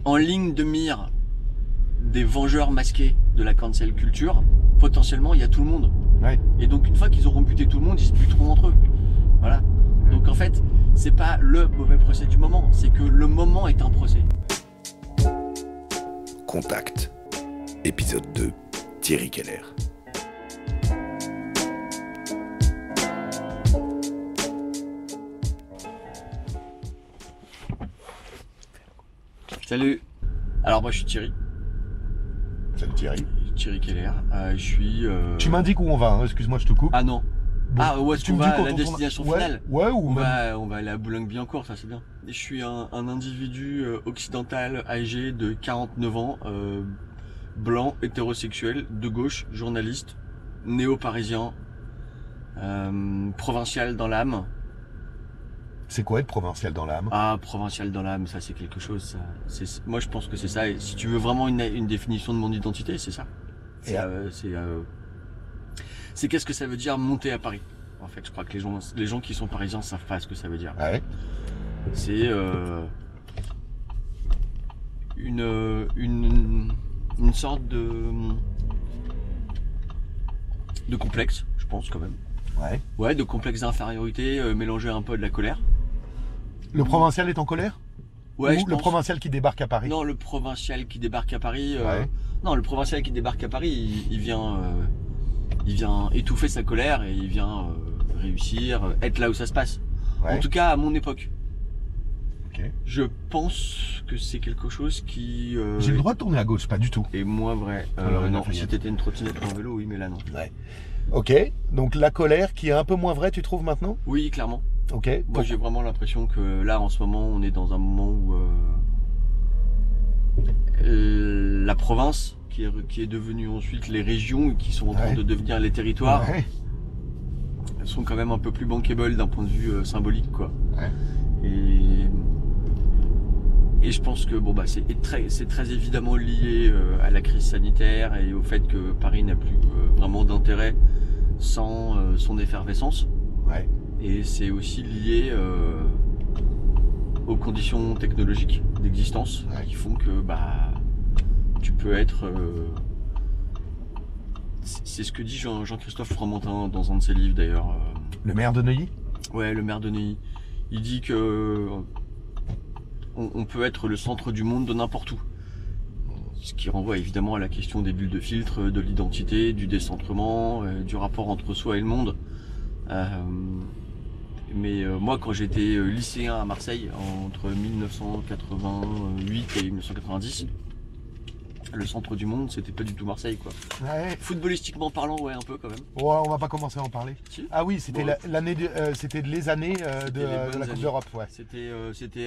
en ligne de mire des vengeurs masqués de la cancel culture, potentiellement il y a tout le monde. Ouais. Et donc une fois qu'ils auront buté tout le monde, ils se buteront entre eux. Voilà. Donc en fait, c'est pas le mauvais procès du moment, c'est que le moment est un procès. Contact, épisode 2, Thierry Keller. Salut. Alors moi je suis Thierry. Salut Thierry. Thierry Keller. Je suis. Tu m'indiques où on va, hein. Excuse-moi, je te coupe. Ah non. Bon, Ah où est-ce tu qu'on me dis va quand la on destination tourne- finale. Ouais, ou On même... va aller à Boulogne-Billancourt, ça c'est bien. Et je suis un individu occidental âgé de 49 ans, blanc, hétérosexuel, de gauche, journaliste, néo-parisien, provincial dans l'âme. C'est quoi être provincial dans l'âme? Ah, provincial dans l'âme, ça c'est quelque chose. Ça. Moi je pense que c'est ça. Et si tu veux vraiment une définition de mon identité, c'est ça. C'est qu'est-ce que ça veut dire monter à Paris. En fait, je crois que les gens qui sont parisiens savent pas ce que ça veut dire. Ouais. C'est une sorte de complexe, je pense quand même. Ouais. Ouais, de complexe d'infériorité mélangé un peu de la colère. Le provincial est en colère? Ouais, Ou je le pense. provincial qui débarque à Paris? Non, le provincial qui débarque à Paris. Ouais. Non, le provincial qui débarque à Paris, il vient étouffer sa colère et il vient réussir, être là où ça se passe. Ouais. En tout cas, à mon époque. Ok. Je pense que c'est quelque chose qui. J'ai le droit de tourner à gauche, pas du tout. Et moins vrai. Alors, Non, Lafayette. si t'étais une trottinette ou un vélo, oui, mais là non. Ouais. Ok. Donc la colère qui est un peu moins vraie, tu trouves maintenant? Oui, clairement. Ok. Moi, Pourquoi? j'ai vraiment l'impression que là, en ce moment, on est dans un moment où la province, qui est devenue ensuite les régions, et qui sont en train Ouais. de devenir les territoires, Ouais. elles sont quand même un peu plus bankable d'un point de vue symbolique, quoi. Ouais. Et je pense que bon bah c'est très évidemment lié à la crise sanitaire et au fait que Paris n'a plus vraiment d'intérêt sans son effervescence. Ouais. Et c'est aussi lié aux conditions technologiques d'existence qui font que bah tu peux être c'est ce que dit Jean-Christophe Fromentin dans un de ses livres d'ailleurs. Le maire de Neuilly? Ouais, le maire de Neuilly. Il dit que on peut être le centre du monde de n'importe où. Ce qui renvoie évidemment à la question des bulles de filtre, de l'identité, du décentrement, du rapport entre soi et le monde. Mais moi, quand j'étais lycéen à Marseille, entre 1988 et 1990, le centre du monde, c'était pas du tout Marseille, quoi. Ouais. Footballistiquement parlant, ouais, un peu quand même. Ouais, on va pas commencer à en parler. Si. Ah oui, c'était Bon. c'était les années de les bonnes la Coupe années. d'Europe, ouais. C'était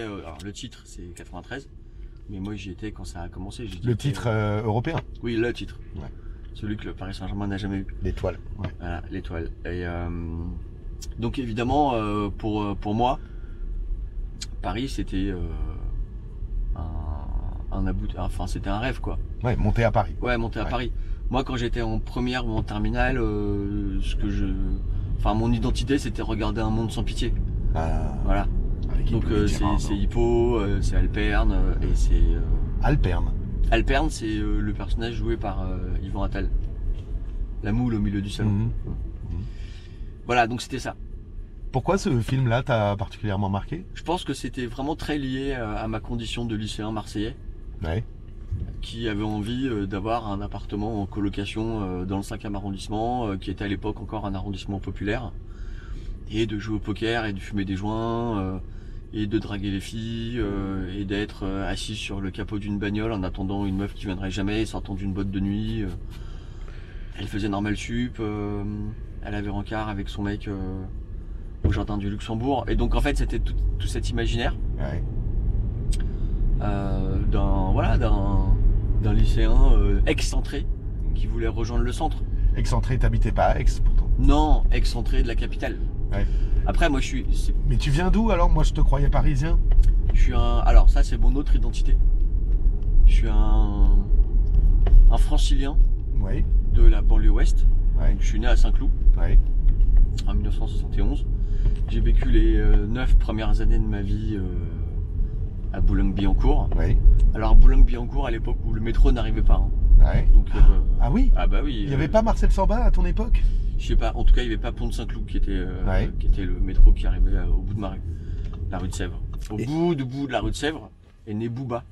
alors le titre, c'est 93. Mais moi, j'y étais quand ça a commencé. Le titre européen, Oui, le titre. Ouais. Celui que le Paris Saint-Germain n'a jamais eu. l'étoile. Ouais. Voilà, l'étoile. Et donc évidemment, pour moi, Paris, c'était enfin, c'était un rêve, quoi. Ouais, monter à Paris. Ouais, monter à Ouais. Paris. Moi, quand j'étais en première ou en terminale, mon identité, c'était regarder un monde sans pitié. Ah, Voilà. avec Donc Hippolyte Gérard, c'est non. Hippo, c'est Alperne, et c'est Alperne. Alperne, c'est le personnage joué par Yvan Attal. La moule au milieu du salon. Mhm. Voilà, donc c'était ça. Pourquoi ce film-là t'a particulièrement marqué? Je pense que c'était vraiment très lié à ma condition de lycéen marseillais Ouais. qui avait envie d'avoir un appartement en colocation dans le 5e arrondissement, qui était à l'époque encore un arrondissement populaire, et de jouer au poker et de fumer des joints et de draguer les filles et d'être assis sur le capot d'une bagnole en attendant une meuf qui viendrait jamais, sortant d'une boîte de nuit. Elle faisait normal sup, elle avait rencard avec son mec au jardin du Luxembourg, et donc en fait c'était tout cet imaginaire Ouais. d'un lycéen excentré qui voulait rejoindre le centre. Excentré, t'habitais pas à Aix pourtant. Non, excentré de la capitale. Ouais. Après, moi, je suis Mais tu viens d'où alors? Moi je te croyais parisien. alors ça, c'est mon autre identité. Je suis un francilien Oui. de la banlieue ouest. Ouais. Je suis né à Saint-Cloud Ouais. en 1971. J'ai vécu les 9 premières années de ma vie à Boulogne-Billancourt. Oui. Alors Boulogne-Billancourt à l'époque où le métro n'arrivait pas. Hein. Ouais. Donc, Ah oui. ah bah oui. Il n'y avait pas Marcel Samba à ton époque? Je sais pas, en tout cas il n'y avait pas Pont de Saint-Cloud qui était le métro qui arrivait au bout de ma rue, la rue de Sèvres. Au bout de la rue de Sèvres est né Booba.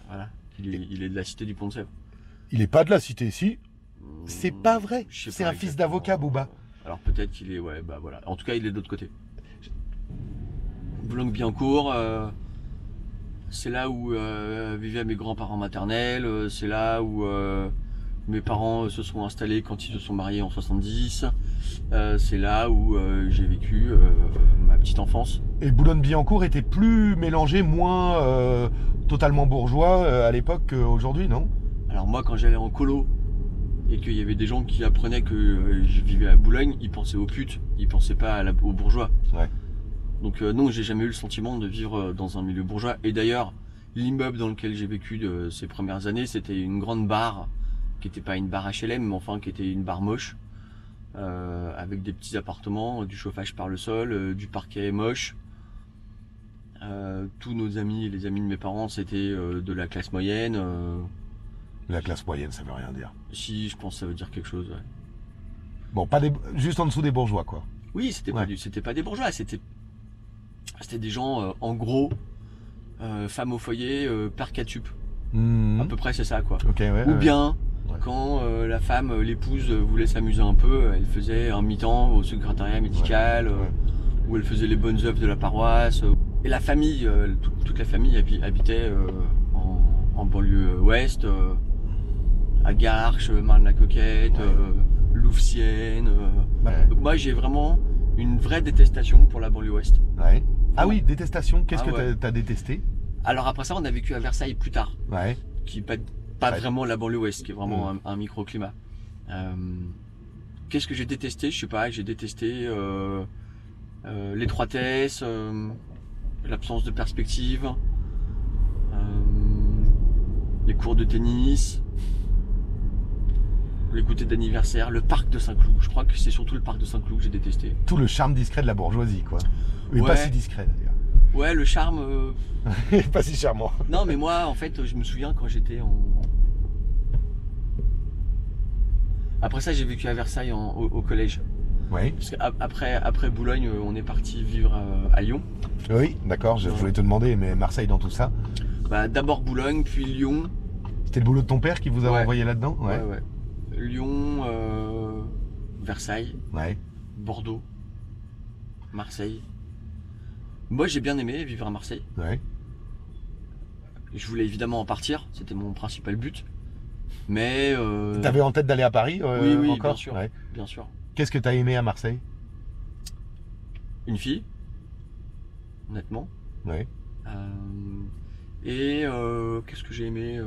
Voilà, il est de la cité du Pont de Sèvres. Il est pas de la cité, si. C'est pas vrai. Je sais C'est pas un fils exactement. d'avocat, Booba. Alors peut-être qu'il est, ouais, bah voilà. En tout cas, il est de l'autre côté. Boulogne-Billancourt, c'est là où vivaient mes grands-parents maternels. C'est là où mes parents se sont installés quand ils se sont mariés en 70. C'est là où j'ai vécu ma petite enfance. Et Boulogne-Billancourt était plus mélangé, moins totalement bourgeois à l'époque qu'aujourd'hui, non? Alors moi, quand j'allais en colo et qu'il y avait des gens qui apprenaient que je vivais à Boulogne, ils pensaient aux putes, ils pensaient pas aux bourgeois. Ouais. Donc non, j'ai jamais eu le sentiment de vivre dans un milieu bourgeois. Et d'ailleurs, l'immeuble dans lequel j'ai vécu de ces premières années, c'était une grande bar, qui était pas une bar HLM, mais enfin qui était une bar moche, avec des petits appartements, du chauffage par le sol, du parquet moche. Tous nos amis et les amis de mes parents, c'était de la classe moyenne. La classe moyenne, ça veut rien dire. Si, je pense que ça veut dire quelque chose, ouais. Bon, pas des, juste en dessous des bourgeois, quoi. Oui, c'était pas des bourgeois, c'était des gens, en gros, femmes au foyer, père quatup. À peu près, c'est ça, quoi. Okay, ouais, Ou bien, quand la femme, l'épouse, voulait s'amuser un peu, elle faisait un mi-temps au secrétariat médical, où elle faisait les bonnes œuvres de la paroisse. Et la famille, toute la famille habitait en banlieue ouest, à Garches, Marne-la-Coquette, Louvciennes. Donc moi, j'ai vraiment une vraie détestation pour la banlieue ouest. Ouais. Ah oui, détestation. Qu'est-ce que ouais. t'as détesté? Alors après ça, on a vécu à Versailles plus tard. Ouais. Qui n'est pas vraiment la banlieue ouest, qui est vraiment un microclimat. Qu'est-ce que j'ai détesté? Je sais pas, j'ai détesté l'étroitesse, l'absence de perspective, les cours de tennis, les goûters d'anniversaire, le parc de Saint-Cloud. Je crois que c'est surtout le parc de Saint-Cloud que j'ai détesté. Tout le charme discret de la bourgeoisie, quoi. Mais pas si discret, d'ailleurs. Ouais, le charme... pas si charmant. Non, mais moi, en fait, je me souviens quand j'étais en... Après ça, j'ai vécu à Versailles au collège. Oui. Parce qu'après Boulogne, on est parti vivre à Lyon. Oui, d'accord, je voulais te demander, mais Marseille dans tout ça. Bah, d'abord Boulogne, puis Lyon. C'était le boulot de ton père qui vous a envoyé là-dedans? Ouais. Lyon, Versailles, Bordeaux, Marseille. Moi, j'ai bien aimé vivre à Marseille. Ouais. Je voulais évidemment en partir, c'était mon principal but. Mais... T'avais en tête d'aller à Paris oui, encore? bien sûr, bien sûr. Qu'est-ce que t'as aimé à Marseille? Une fille, honnêtement. Ouais. Et qu'est-ce que j'ai aimé?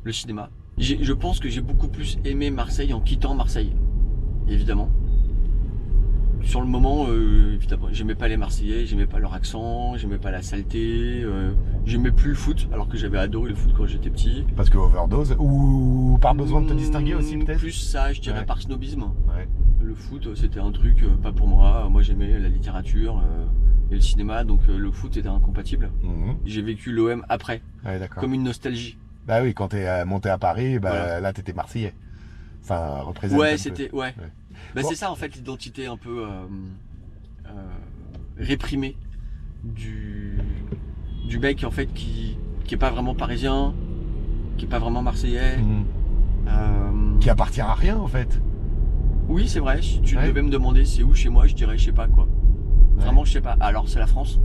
Le cinéma. Je pense que j'ai beaucoup plus aimé Marseille en quittant Marseille, évidemment. Sur le moment, évidemment, j'aimais pas les Marseillais, j'aimais pas leur accent, j'aimais pas la saleté, j'aimais plus le foot, alors que j'avais adoré le foot quand j'étais petit. Parce que overdose, ou par besoin de te distinguer aussi peut-être? Plus ça, je dirais par snobisme. Ouais. Le foot, c'était un truc pas pour moi. Moi, j'aimais la littérature et le cinéma, donc le foot était incompatible. J'ai vécu l'OM après, comme une nostalgie. Bah oui, quand t'es monté à Paris, là t'étais Marseillais. Enfin, représenté. Ouais, c'était... Ouais. Bah, c'est ça en fait l'identité un peu réprimée du mec en fait qui est pas vraiment parisien, qui est pas vraiment marseillais, qui appartient à rien en fait. Oui, c'est vrai. Si tu devais me demander c'est où chez moi, je dirais je sais pas quoi. Vraiment je sais pas. Alors c'est la France.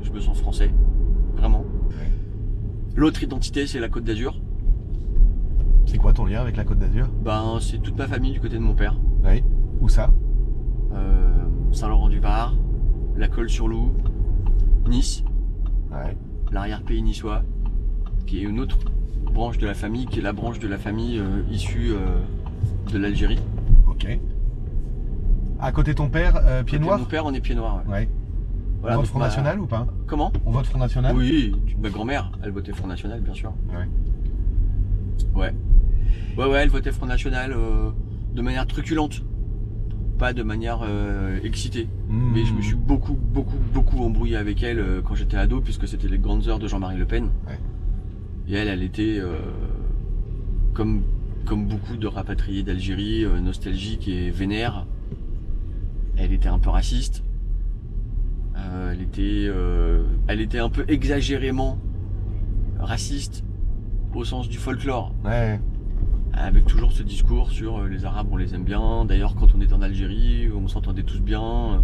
Je me sens français, vraiment. L'autre identité c'est la Côte d'Azur. C'est quoi ton lien avec la Côte d'Azur? Ben, c'est toute ma famille du côté de mon père. Oui. Où ça? Saint-Laurent-du-Var, la Colle-sur-Loup, Nice, l'arrière-pays niçois, qui est une autre branche de la famille, qui est la branche de la famille issue de l'Algérie. Ok. À côté de ton père, pied noir? Mon père, on est pied noir. Ouais. Voilà, on vote Front National ou pas? Comment? On vote Front National? Oui, ma grand-mère, elle votait Front National, bien sûr. Ouais, elle votait Front National de manière truculente. pas de manière excitée. Mmh. Mais je me suis beaucoup embrouillé avec elle quand j'étais ado, puisque c'était les grandes heures de Jean-Marie Le Pen. Ouais. Et elle était comme beaucoup de rapatriés d'Algérie, nostalgique et vénère. Elle était un peu raciste. Elle était un peu exagérément raciste au sens du folklore. Ouais. Avec toujours ce discours sur les Arabes, on les aime bien. D'ailleurs, quand on était en Algérie, on s'entendait tous bien.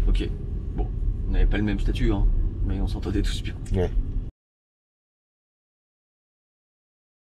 Ok, bon, on n'avait pas le même statut, hein, mais on s'entendait tous bien. Ouais.